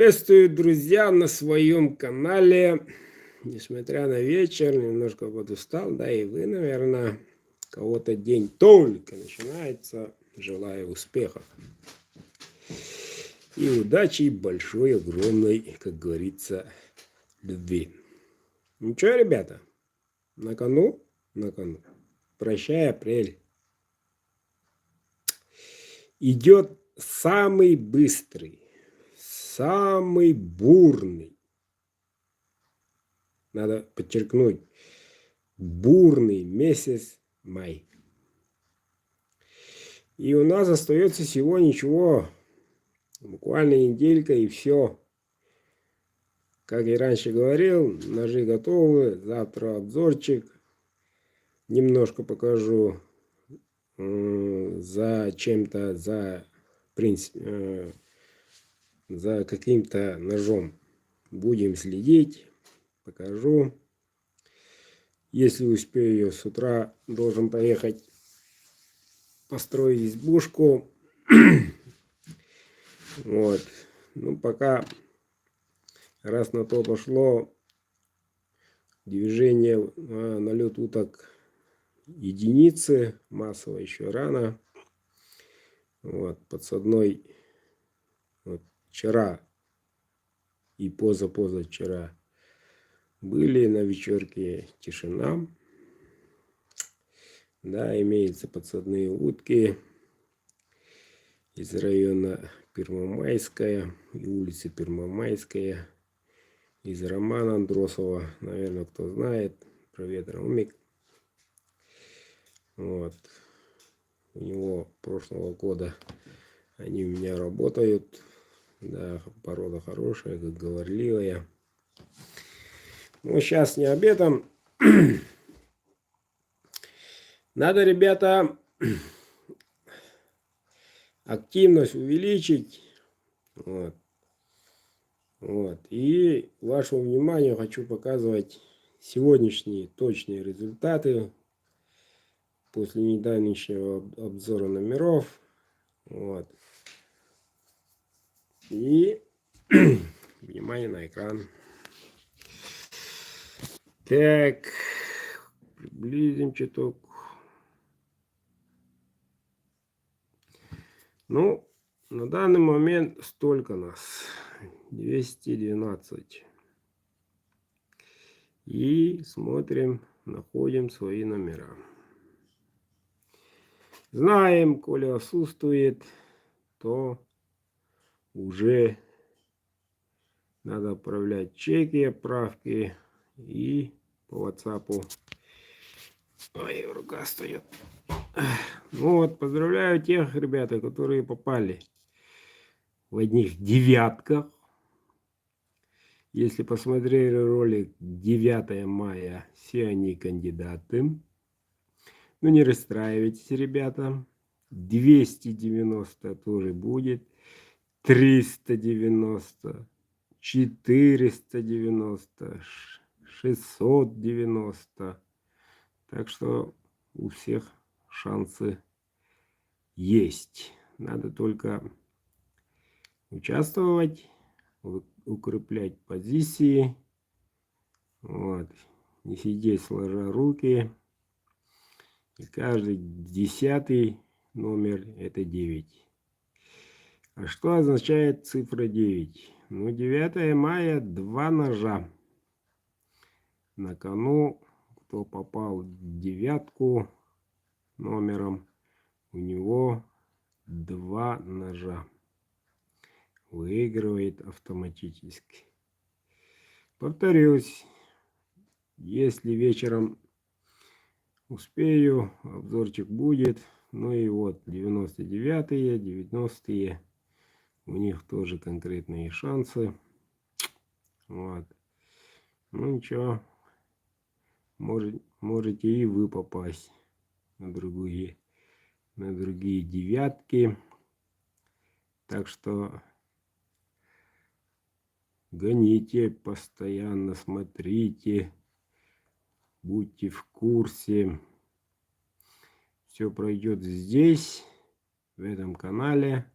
Приветствую, друзья, на своем канале. Несмотря на вечер, немножко подустал, да и вы, наверное, кого-то день только начинается. Желаю успехов и удачи, и большой, огромной, как говорится, любви. Ну что, ребята, на кону? На кону. Прощай, апрель. Идет самый быстрый, самый бурный, надо подчеркнуть, бурный месяц май. И у нас остается всего ничего, буквально неделька и все. Как и раньше говорил, ножи готовы, завтра обзорчик. Немножко покажу за чем-то, за каким-то ножом. Будем следить, покажу. Если успею, с утра должен поехать построить избушку. Вот. Ну, пока, раз на то пошло, движение на лед уток единицы, массово еще рано. Вот, подсадной вот, вчера и позавчера были на вечерке тишина. Да, имеются подсадные утки из района Первомайская и улицы Первомайская, из Романа Андросова, наверное, кто знает, про ветромик. Вот. У него прошлого года они у меня работают. Да, порода хорошая, как говорливая. Но сейчас не об этом. Надо, ребята, активность увеличить. Вот. И вашему вниманию хочу показывать сегодняшние точные результаты после недавнего обзора номеров. Вот. И внимание на экран. Так, приблизим чуток. Ну, на данный момент столько нас. 212. И смотрим, находим свои номера. Знаем, коли отсутствует, то уже надо отправлять чеки, отправки и по WhatsApp. Ой, рука стоит. Ну вот, поздравляю тех, ребята, которые попали в одних девятках. Если посмотрели ролик 9 мая, все они кандидаты. Ну, не расстраивайтесь, ребята. 290 тоже будет. 390, 490, 690. Так что у всех шансы есть. Надо только участвовать, укреплять позиции. Вот. Не сидеть сложа руки. И каждый 10 номер это 9. А что означает цифра 9? Ну, 9 мая 2 ножа. На кону, кто попал в девятку номером, у него 2 ножа. Выигрывает автоматически. Повторюсь, если вечером успею, обзорчик будет. Ну и вот 99-е, 90-е. У них тоже конкретные шансы. Вот. Ну ничего. Можете и вы попасть на другие девятки. Так что гоните, постоянно смотрите, будьте в курсе. Все пройдет здесь, в этом канале.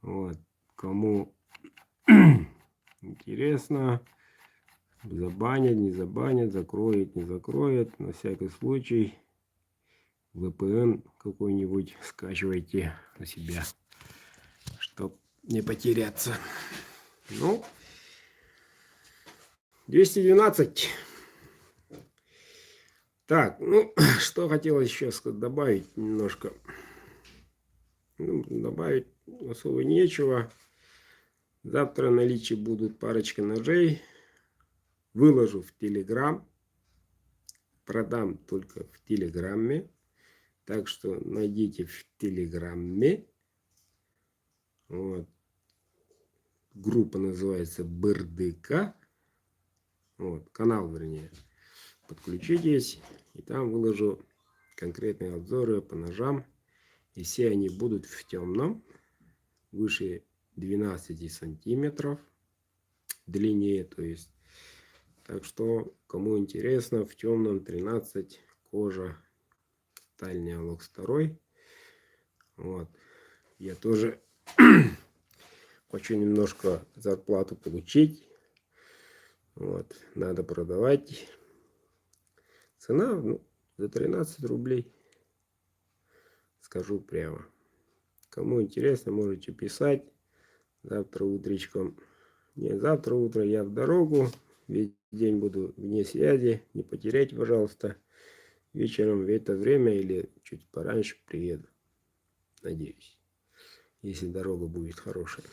Вот. Кому интересно. Забанят, не забанят, закроет, не закроет. На всякий случай VPN какой-нибудь скачивайте на себя, чтобы не потеряться. Ну, 212. Так, ну, что хотелось еще добавить немножко. Ну, добавить особо нечего. Завтра в наличии будут парочка ножей. Выложу в Телеграм. Продам только в Телеграме. Так что найдите в Телеграме. Вот. Группа называется БРДК. Вот. Канал, вернее. Подключитесь. И там выложу конкретные обзоры по ножам. И все они будут в темном. Выше 12 сантиметров. Длиннее, то есть. Так что, кому интересно, в темном 13 кожа. Стальный Алокс 2. Вот. Я тоже хочу немножко зарплату получить. Вот. Надо продавать. Цена, ну, за 13 рублей. Скажу прямо. Кому интересно, можете писать. Завтра утречком. Не, завтра утром я в дорогу. Весь день буду вне связи. Не потеряйте, пожалуйста. Вечером в это время или чуть пораньше приеду. Надеюсь. Если дорога будет хорошая.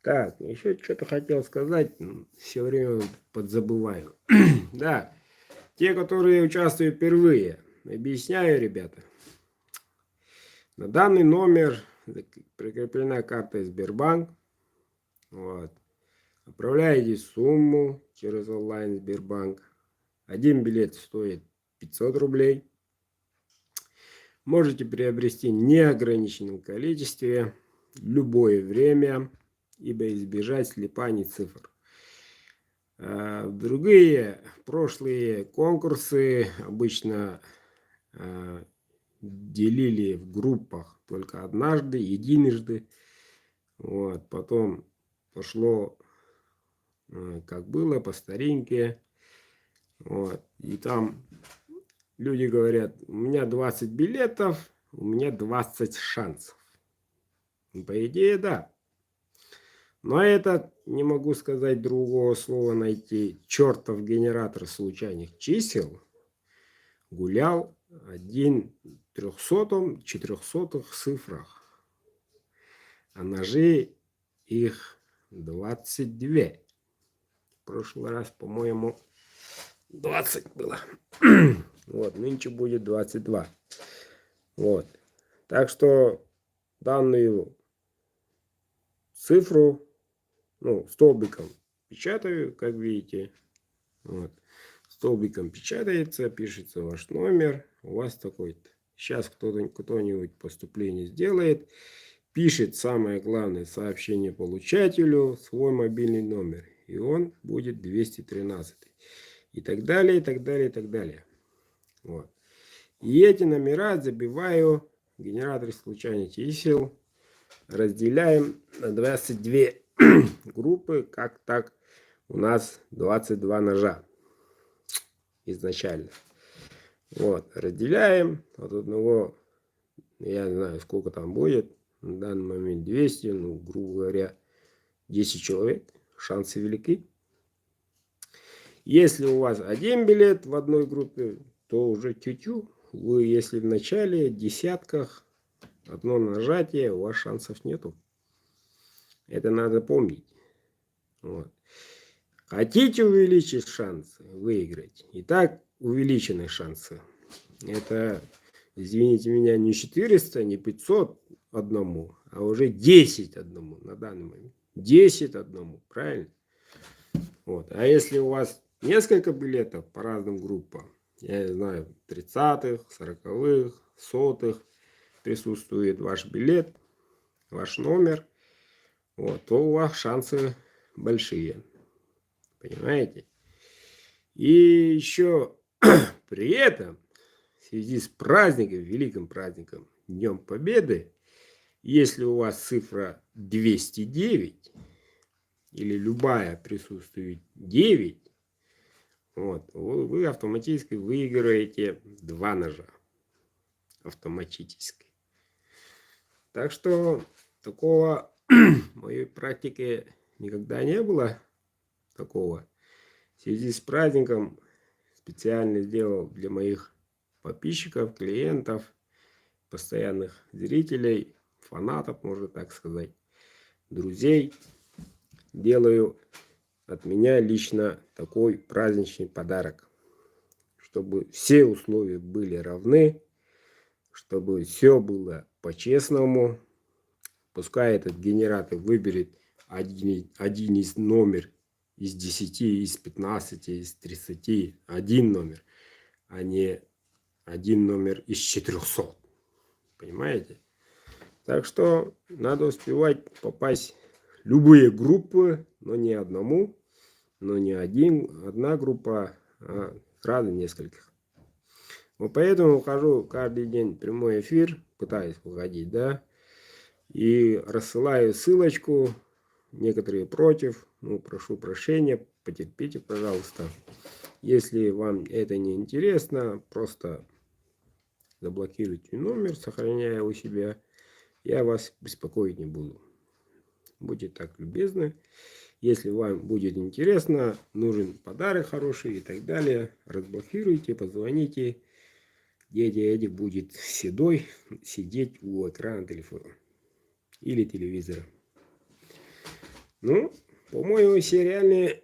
Так, еще что-то хотел сказать. Все время подзабываю. Да. Те, которые участвуют впервые. Объясняю, ребята. На данный номер прикреплена карта Сбербанк. Вот. Отправляете сумму через онлайн Сбербанк. Один билет стоит 500 рублей. Можете приобрести в неограниченном количестве, любое время, ибо избежать слипаний цифр. Другие прошлые конкурсы обычно делили в группах только однажды, единожды. Вот. Потом пошло, как было, по старинке. Вот. И там люди говорят, у меня 20 билетов, у меня 20 шансов. По идее, да. Но это, не могу сказать другого слова найти, чертов генератор случайных чисел гулял 1/300, 400 цифрах. А ножи их 22. В прошлый раз, по-моему, 20 было. Вот, нынче будет 22. Вот. Так что данную цифру, ну, столбиком печатаю, как видите. Вот. Столбиком печатается, пишется ваш номер. У вас такой-то. Сейчас кто-нибудь поступление сделает. Пишет самое главное сообщение получателю, свой мобильный номер. И он будет 213. И так далее, и так далее, и так далее. Вот. И эти номера забиваю в генератор случайных чисел. Разделяем на 22 группы. Как так? У нас 22 ножа изначально. Вот. Разделяем от одного, я не знаю, сколько там будет. На данный момент 200, ну, грубо говоря, 10 человек. Шансы велики. Если у вас один билет в одной группе, то уже тю-тю. Вы, если в начале десятках, одно нажатие, у вас шансов нету. Это надо помнить. Вот. Хотите увеличить шансы выиграть? Итак, увеличены шансы. Это, извините меня, не 400, не 500 одному, а уже 10 одному на данный момент. 10 одному, правильно? Вот. А если у вас несколько билетов по разным группам, я не знаю, 30-х, 40-х, 100-х, присутствует ваш билет, ваш номер, вот, то у вас шансы большие. Понимаете? И еще при этом, в связи с праздником, великим праздником, Днем Победы, если у вас цифра 209, или любая присутствует 9, вот, вы автоматически выигрываете 2 ножа. Автоматически. Так что такого в моей практике никогда не было. Такого. В связи с праздником специально сделал для моих подписчиков, клиентов, постоянных зрителей, фанатов, можно так сказать, друзей. Делаю от меня лично такой праздничный подарок. Чтобы все условия были равны, чтобы все было по-честному. Пускай этот генератор выберет один из номер из 10, из 15, из 30, один номер, а не один номер из 400. Понимаете? Так что надо успевать попасть в любые группы, но не одному, но не одна группа, а сразу нескольких. Вот поэтому ухожу каждый день в прямой эфир, пытаюсь выходить, да, и рассылаю ссылочку. Некоторые против, ну, прошу прощения, потерпите, пожалуйста. Если вам это не интересно, просто заблокируйте номер, сохраняя у себя. Я вас беспокоить не буду. Будьте так любезны. Если вам будет интересно, нужен подарок хороший и так далее, разблокируйте, позвоните. Дядя Эдик будет седой сидеть у экрана телефона или телевизора. Ну, по-моему, все реальные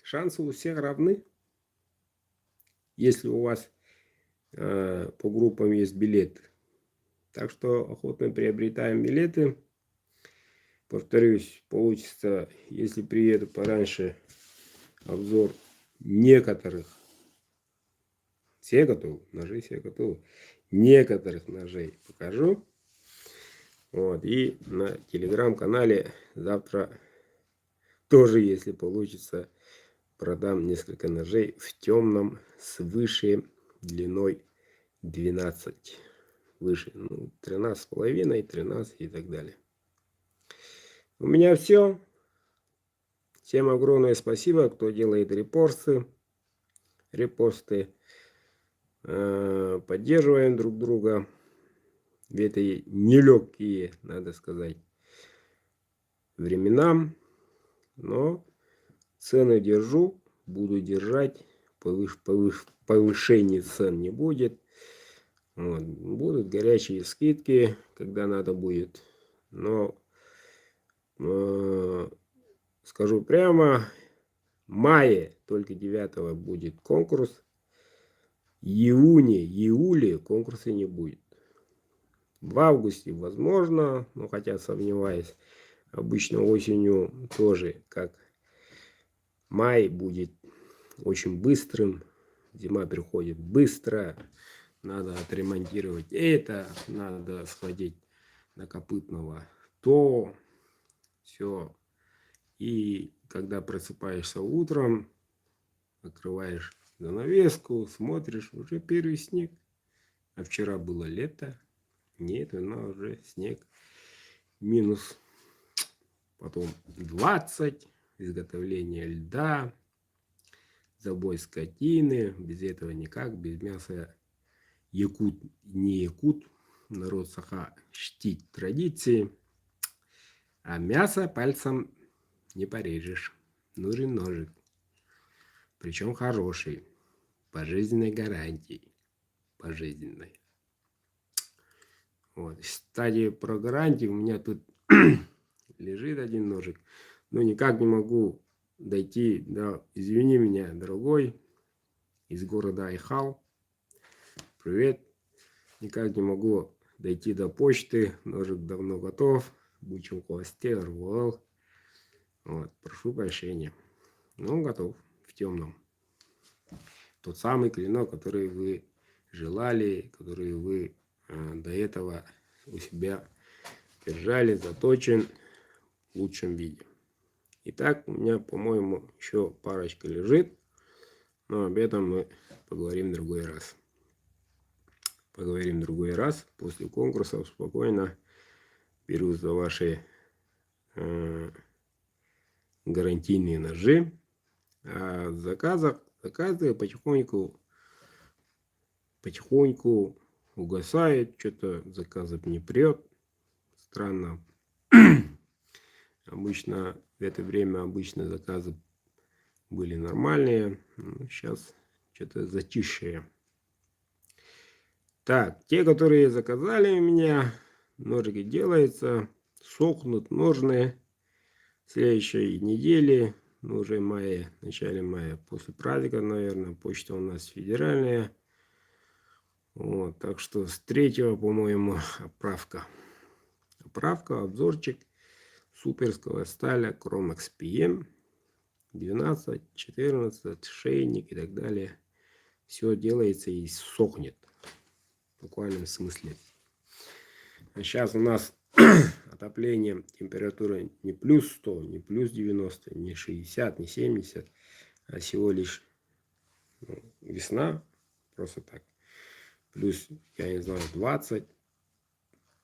шансы у всех равны. Если у вас по группам есть билеты. Так что охотно приобретаем билеты. Повторюсь, получится, если приеду пораньше, обзор некоторых. Все готовы, ножи все готовы. Некоторых ножей покажу. Вот, и на телеграм-канале завтра тоже, если получится, продам несколько ножей в темном свыше длиной 12. Выше, ну, 13,5, 13 и так далее. У меня все. Всем огромное спасибо, кто делает репосты. Поддерживаем друг друга в этой нелегкие, надо сказать, времена. Но цены держу, буду держать. Повышения цен не будет. Вот. Будут горячие скидки, когда надо будет. Но скажу прямо, в мае, только 9 будет конкурс. Июле конкурса не будет. В августе возможно, но хотя сомневаюсь. Обычно осенью тоже, как май, будет очень быстрым. Зима приходит быстро. Надо отремонтировать это. Надо сходить на Копытного. То все. И когда просыпаешься утром, открываешь занавеску, смотришь, уже первый снег. А вчера было лето. Нет, но уже снег. Минус. Потом 20. Изготовление льда. Забой скотины. Без этого никак. Без мяса якут не якут. Народ Саха чтит традиции. А мясо пальцем не порежешь. Нужен ножик. Причем хороший. Пожизненной гарантией. Пожизненной. Вот. Кстати, про гарантию. У меня тут лежит один ножик. Но никак не могу дойти до... Извини меня, дорогой. Из города Айхал. Привет. Никак не могу дойти до почты. Ножик давно готов. Бучим в хвосте, рвал. Вот. Прошу прощения. Но готов. В темном. Тот самый клинок, который вы желали, который вы до этого у себя держали, заточен в лучшем виде. Итак, у меня, по-моему, еще парочка лежит, но об этом мы поговорим в другой раз. Поговорим в другой раз. После конкурсов спокойно берусь за ваши гарантийные ножи. А заказы потихоньку угасают, что-то заказов не прет. Странно. Обычно в это время заказы были нормальные. Сейчас что-то затишье. Так, те, которые заказали у меня, ножики делаются, сохнут ножные. В следующей неделе, уже мая, в начале мая, после праздника, наверное, почта у нас федеральная. Вот, так что с 3-го, по-моему, отправка. Обзорчик суперского сталя Chromax PM 12, 14, шейник и так далее. Все делается и сохнет. В буквальном смысле. А сейчас у нас отопление, температура не плюс 100, не плюс 90, не 60, не 70, а всего лишь весна, просто так. Плюс, я не знаю, 20,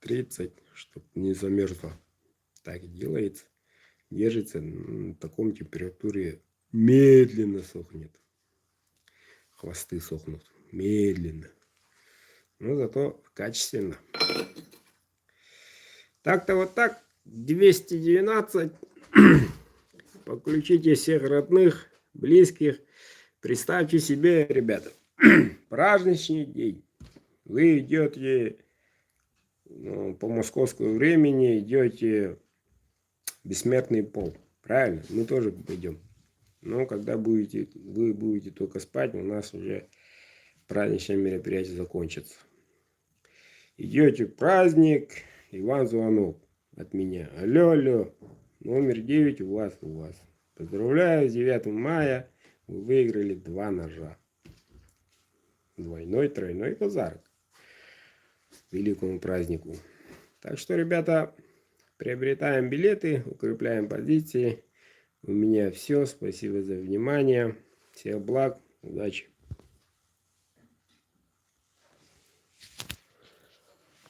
30, чтобы не замерзло. Так и делается. Держится на таком температуре, медленно сохнет. Хвосты сохнут медленно. Но зато качественно. Так-то вот так. 212. Подключите всех родных, близких. Представьте себе, ребята, праздничный день. Вы идете по московскому времени, идете в бессмертный пол. Правильно? Мы тоже пойдем. Но когда вы будете только спать, у нас уже праздничное мероприятие закончится. Идете в праздник, и вам звонок от меня. Алло, номер 9 у вас. Поздравляю, с 9 мая вы выиграли 2 ножа. Двойной, тройной подарок великому празднику. Так что, ребята, приобретаем билеты, укрепляем позиции. У меня все. Спасибо за внимание. Всех благ, удачи.